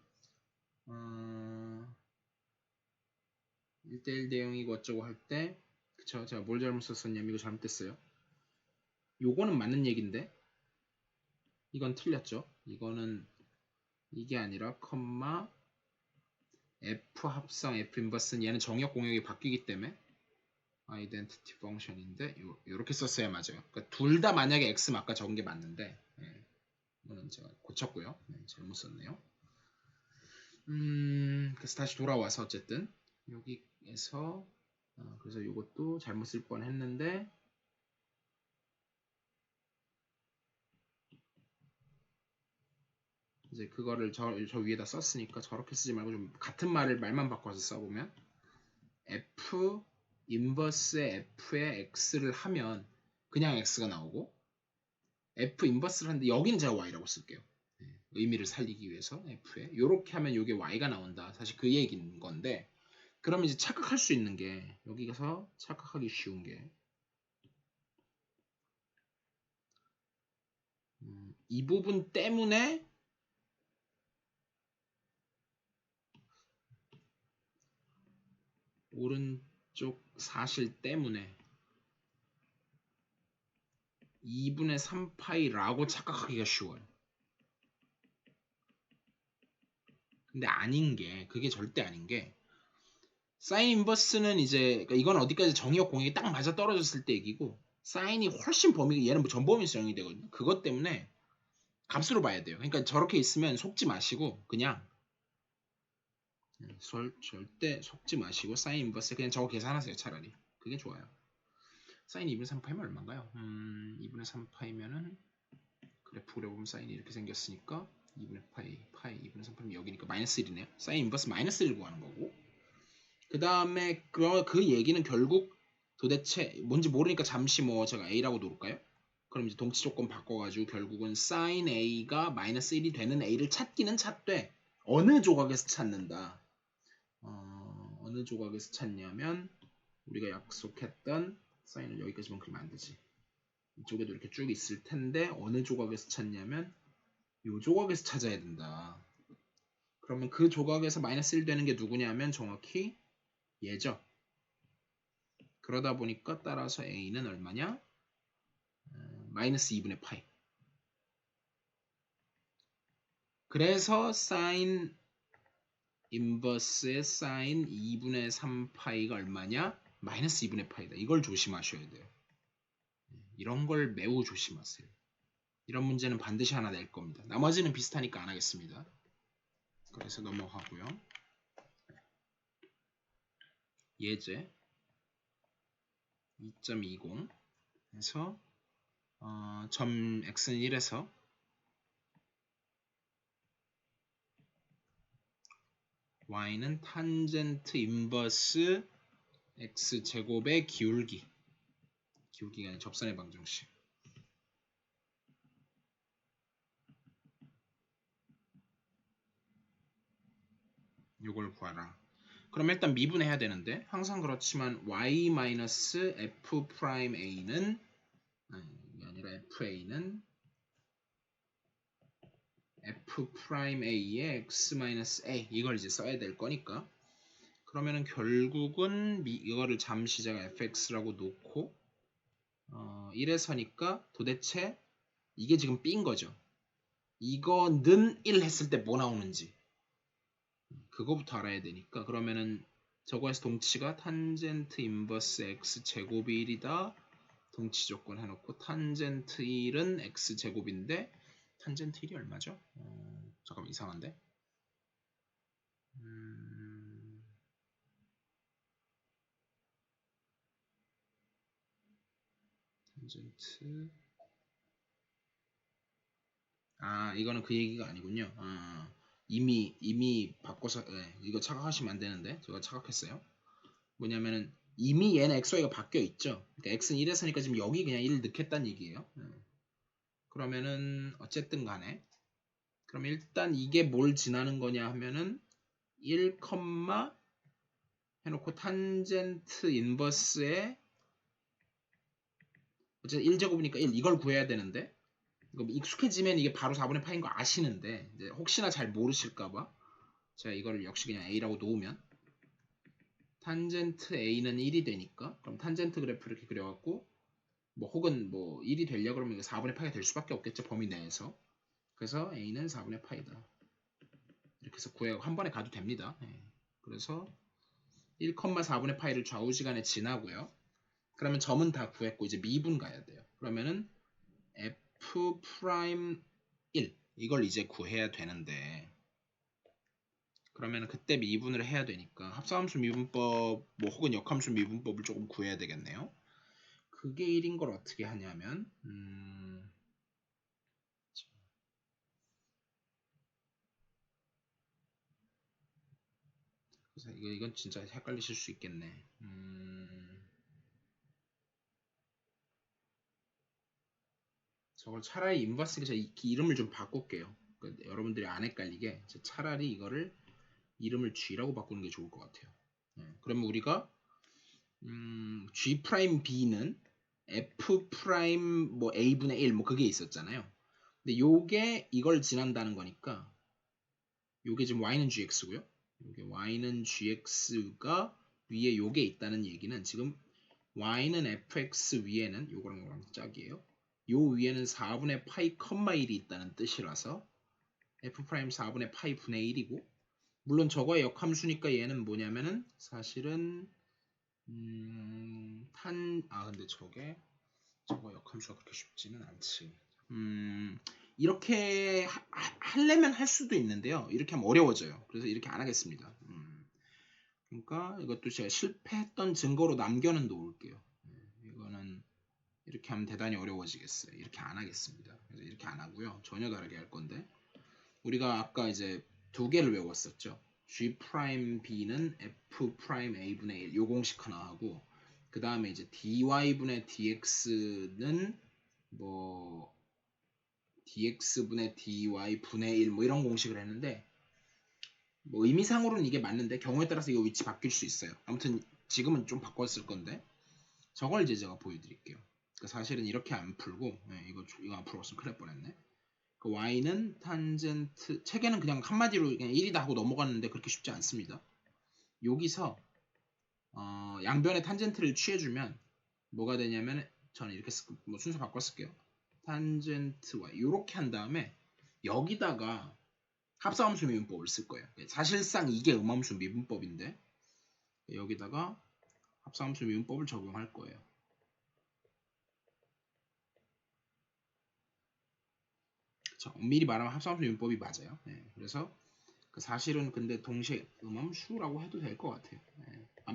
1대1 대응이고 어쩌고 할 때 그쵸 제가 뭘 잘못 썼냐면 이거 잘못됐어요. 요거는 맞는 얘긴데 이건 틀렸죠. 이거는 이게 아니라 컴마 F 합성 F 인버스는 얘는 정역 공역이 바뀌기 때문에 아이덴티티 펑션인데 요렇게 썼어야 맞아요. 그러니까 둘 다 만약에 X 아까 적은 게 맞는데 이거는 제가 고쳤고요. 잘못 썼네요. 그래서 다시 돌아와서 어쨌든 여기에서 그래서 이것도 잘못 쓸 뻔했는데 이제 그거를 저 위에다 썼으니까 저렇게 쓰지 말고 좀 같은 말만 바꿔서 써보면 F 인버스의 F에 X를 하면 그냥 X가 나오고 F 인버스를 하는데 여기는 제가 Y라고 쓸게요. 의미를 살리기 위해서 F에 이렇게 하면 이게 Y가 나온다. 사실 그 얘기인 건데 그러면 이제 착각할 수 있는 게 여기서 착각하기 쉬운 게 이 부분 때문에 오른쪽 사실 때문에 2분의 3파이라고 착각하기가 쉬워요. 근데 아닌 게 그게 절대 아닌 게 사인 인버스는 이제 그러니까 이건 어디까지 정의역 공역이 딱 맞아 떨어졌을 때 얘기고 사인이 훨씬 범위가 얘는 뭐 전범위 수정이 되거든요. 그것 때문에 값으로 봐야 돼요. 그러니까 저렇게 있으면 속지 마시고 그냥 절대 속지 마시고 사인 인버스 그냥 저거 계산하세요. 차라리 그게 좋아요. 사인 2분의 3파이면 얼마인가요? 2분의 3파이면은 그래프 그려보면 사인이 이렇게 생겼으니까 2분의 파이 2분의 3파이면 여기니까 마이너스 1이네요. 사인 인버스 마이너스 1을 구하는 거고 그 다음에 그 얘기는 결국 도대체 뭔지 모르니까 잠시 뭐 제가 A라고 놓을까요? 그럼 이제 동치 조건 바꿔가지고 결국은 sin A가 마이너스 1이 되는 A를 찾기는 찾되 어느 조각에서 찾는다. 어느 조각에서 찾냐면 우리가 약속했던 사인을 여기까지만 그리면 안 되지. 이쪽에도 이렇게 쭉 있을 텐데 어느 조각에서 찾냐면 이 조각에서 찾아야 된다. 그러면 그 조각에서 마이너스 1 되는 게 누구냐면 정확히 얘죠. 그러다 보니까 따라서 A는 얼마냐? 마이너스 2분의 파이. 그래서 사인 인버스의 사인 2분의 3파이가 얼마냐? 마이너스 2분의 파이다. 이걸 조심하셔야 돼요. 이런 걸 매우 조심하세요. 이런 문제는 반드시 하나 낼 겁니다. 나머지는 비슷하니까 안 하겠습니다. 그래서 넘어가고요. 예제 2.20 해서 점 x는 1에서 y는 탄젠트 인버스 x제곱의 기울기가 아니라 접선의 방정식 요걸 구하라. 그럼 일단 미분해야 되는데 항상 그렇지만 y-f 프라임 a는 이게 아니라 fa는 f 프라임 a의 x-a 이걸 이제 써야 될 거니까 그러면은 결국은 이거를 잠시 제가 fx라고 놓고 1에서니까 도대체 이게 지금 B인 거죠. 이거는 1 했을 때 뭐 나오는지 그거부터 알아야 되니까 그러면은 저거에서 동치가 탄젠트 인버스 x 제곱이 1이다. 동치 조건 해놓고 탄젠트 1은 x 제곱인데 탄젠트 1이 얼마죠? 잠깐만 이상한데? 탄젠트 이거는 그 얘기가 아니군요. 이미 바꿔서 이거 착각하시면 안 되는데 제가 착각했어요. 뭐냐면은 이미 얘는 xy가 바뀌어 있죠. 그러니까 x는 1에서니까 지금 여기 그냥 1을 넣겠다는 얘기예요. 그러면은 어쨌든 간에 그럼 일단 이게 뭘 지나는 거냐 하면은 1, 해놓고 탄젠트 인버스에 어쨌든 1제곱이니까 1 이걸 구해야 되는데 이거 익숙해지면 이게 바로 4분의 파인 거 아시는데 이제 혹시나 잘 모르실까봐 제가 이거를 역시 그냥 A라고 놓으면 탄젠트 A는 1이 되니까 그럼 탄젠트 그래프 이렇게 그려갖고 뭐 혹은 뭐 1이 되려고 그러면 4분의 파이가 될 수밖에 없겠죠 범위 내에서. 그래서 A는 4분의 파이다 이렇게 해서 구해 한 번에 가도 됩니다. 그래서 1,4분의 파이를 좌우지간에 지나고요. 그러면 점은 다 구했고 이제 미분 가야 돼요. 그러면은 f 프라임 1 이걸 이제 구해야 되는데 그러면 그때 미분을 해야 되니까 합성함수 미분법 뭐 혹은 역함수 미분법을 조금 구해야 되겠네요. 그게 1인 걸 어떻게 하냐면 그래서 이건 진짜 헷갈리실 수 있겠네. 저걸 차라리 인버스 제가 이름을 좀 바꿀게요. 그러니까 여러분들이 안 헷갈리게 차라리 이거를 이름을 G라고 바꾸는 게 좋을 것 같아요. 그러면 우리가 G 프라임 B는 F 프라임 뭐 A분의 1 뭐 그게 있었잖아요. 근데 요게 이걸 지난다는 거니까 요게 지금 Y는 GX고요. 요게 Y는 GX가 위에 요게 있다는 얘기는 지금 Y는 FX 위에는 요거랑 짝이에요. 요 위에는 4분의 파이 컴마 1이 있다는 뜻이라서 F 프라임 4분의 파이 분의 1이고 물론 저거의 역함수니까 얘는 뭐냐면은 사실은 근데 저거 역함수가 그렇게 쉽지는 않지. 이렇게 하려면 할 수도 있는데요. 이렇게 하면 어려워져요. 그래서 이렇게 안 하겠습니다. 그러니까 이것도 제가 실패했던 증거로 남겨는 놓을게요. 이거는 이렇게 하면 대단히 어려워지겠어요. 이렇게 안 하겠습니다. 그래서 이렇게 안 하고요. 전혀 다르게 할 건데 우리가 아까 이제 두 개를 외웠었죠. G 프라임 B는 F 프라임 A분의 1 요 공식 하나 하고 그 다음에 이제 dy분의 dx는 뭐 dx분의 dy 분의 1 뭐 이런 공식을 했는데 뭐 의미상으로는 이게 맞는데 경우에 따라서 이거 위치 바뀔 수 있어요. 아무튼 지금은 좀 바꿨을 건데 저걸 이제 제가 보여드릴게요. 그러니까 사실은 이렇게 안 풀고 이거 안 풀었으면 큰일 날 뻔했네. 그 y는 탄젠트 책에는 그냥 한마디로 그냥 1이다 하고 넘어갔는데 그렇게 쉽지 않습니다. 여기서 양변의 탄젠트를 취해주면 뭐가 되냐면 저는 이렇게 뭐 순서 바꿔 쓸게요. 탄젠트 y 이렇게 한 다음에 여기다가 합성함수 미분법을 쓸 거예요. 사실상 이게 음함수 미분법인데 여기다가 합성함수 미분법을 적용할 거예요. 그쵸? 엄밀히 말하면 합성함수 미분법이 맞아요. 그래서 사실은 근데 동시에 음함수라고 해도 될 것 같아요.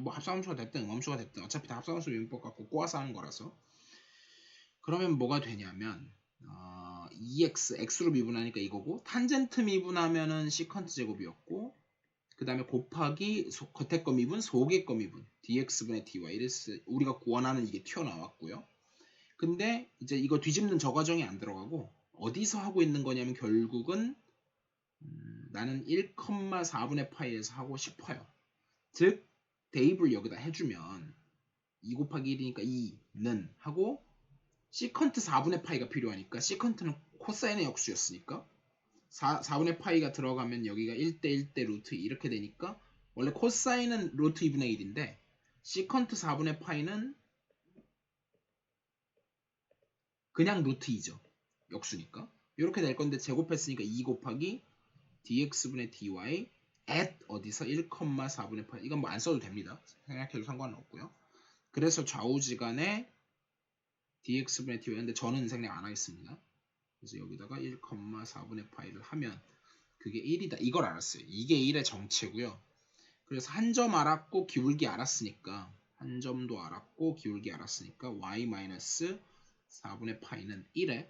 뭐 합성함수가 됐든 음함수가 됐든 어차피 다 합성함수 미분법 갖고 꼬아서 하는 거라서 그러면 뭐가 되냐면 EX, X로 미분하니까 이거고 탄젠트 미분하면은 시컨트 제곱이었고 그 다음에 곱하기 겉에 거 미분, 속의 거 미분 dx분의 dy 이래서 우리가 구원하는 이게 튀어나왔고요. 근데 이제 이거 뒤집는 저 과정이 안 들어가고 어디서 하고 있는 거냐면 결국은 나는 1,4분의 파이에서 하고 싶어요. 즉 대입을 여기다 해주면 2 곱하기 1이니까 2는 하고 시컨트 4분의 파이가 필요하니까 시컨트는 코사인의 역수였으니까 4분의 파이가 들어가면 여기가 1대 1대 루트 이렇게 되니까 원래 코사인은 루트 2분의 1인데 시컨트 4분의 파이는 그냥 루트 2죠. 역수니까. 이렇게 될 건데 제곱했으니까 2 곱하기 dx분의 dy at 어디서 1,4분의 파이 이건 뭐 안 써도 됩니다. 생각해도 상관은 없고요. 그래서 좌우지간에 dx분의 dy인데 저는 생략 안 하겠습니다. 그래서 여기다가 1,4분의 파이를 하면 그게 1이다. 이걸 알았어요. 이게 1의 정체고요. 그래서 한 점 알았고 기울기 알았으니까 한 점도 알았고 기울기 알았으니까 y-4분의 파이는 1에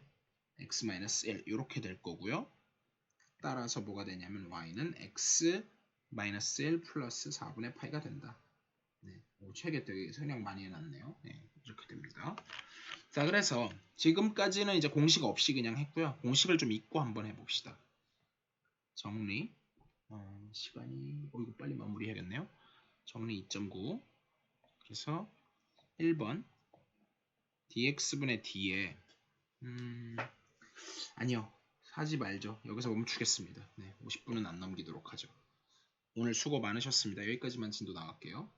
x-1 이렇게 될 거고요. 따라서 뭐가 되냐면 y는 x 마이너스 1 플러스 4분의 파이가 된다. 네, 책에 되게 설명 많이 해놨네요. 네, 이렇게 됩니다. 자, 그래서 지금까지는 이제 공식 없이 그냥 했고요. 공식을 좀 잊고 한번 해봅시다. 정리. 시간이 이거 빨리 마무리해야겠네요. 정리 2.9. 그래서 1번 dx분의 d에 아니요. 하지 말죠. 여기서 멈추겠습니다. 네, 50분은 안 넘기도록 하죠. 오늘 수고 많으셨습니다. 여기까지만 진도 나갈게요.